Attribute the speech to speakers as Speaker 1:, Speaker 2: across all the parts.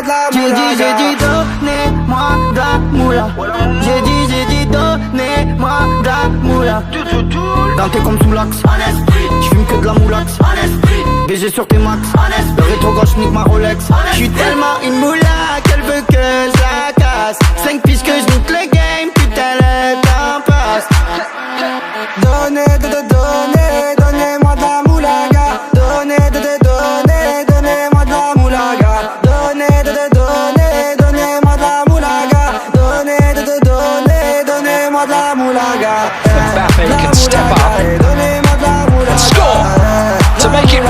Speaker 1: donnez-moi de la moulaga.
Speaker 2: J'ai dit donnez-moi de la moula. J'ai dit donnez-moi de la moula. Dans tes comptes sous l'axe, j'fume que de la moulax. BG sur tes max, le rétro gauche nique ma Rolex. J'suis tellement une moula qu'elle veut que je la casse. 5 pistes que j'nique le game, putain le temps passe.
Speaker 1: Donnez-moi de la moulaga. Donnez-moi de la moulaga. Donnez-moi de la moulaga. Donnez-moi de la moulaga.
Speaker 3: Mbappe can step up and score to make it 4-1.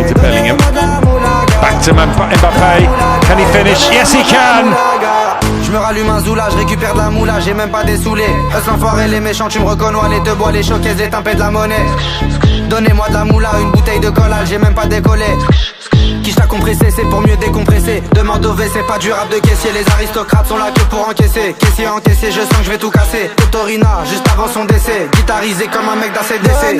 Speaker 4: To Bellingham. Back to Mbappe. Can he finish? Yes, he can.
Speaker 1: Je me rallume un zoula, je récupère de la moula, j'ai même pas dessoulé. Eux enfoirés, les méchants, tu me reconnois, les deux bois, les choquaises, les tempêtes de la monnaie. Donnez-moi de la moula, une bouteille de collage, j'ai même pas décollé. Quiche t'a compressé, c'est pour mieux décompresser. Demande au V, c'est pas du rap de caissier. Les aristocrates sont là que pour encaisser. Caissier encaissé, je sens que je vais tout casser. Totorina, juste avant son décès. Guitarisé comme un mec d'ACDC.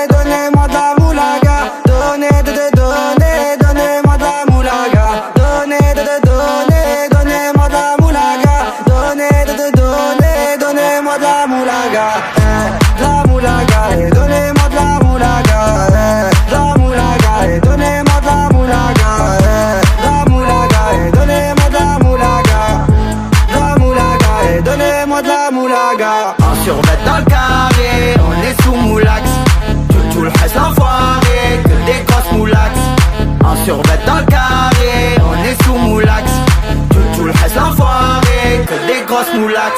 Speaker 1: Donnez-moi de la moulaga. Donnez-moi de la moulaga. Donnez-moi de la moulaga. Donnez-moi de la moulaga. De la moulaga. Donnez-moi de la moulaga. De la moulaga. Donnez-moi de la moulaga. De la moulaga. Donnez-moi de la moulaga. De la moulaga. Donnez-moi de la moulaga.
Speaker 2: En survêt dans le carré, on est sous moulax. Tout le reste l'enfoiré, que des grosses moulax. En survêt dans le carré, on est sous moulax. Tout le reste l'enfoiré, que des grosses moulax.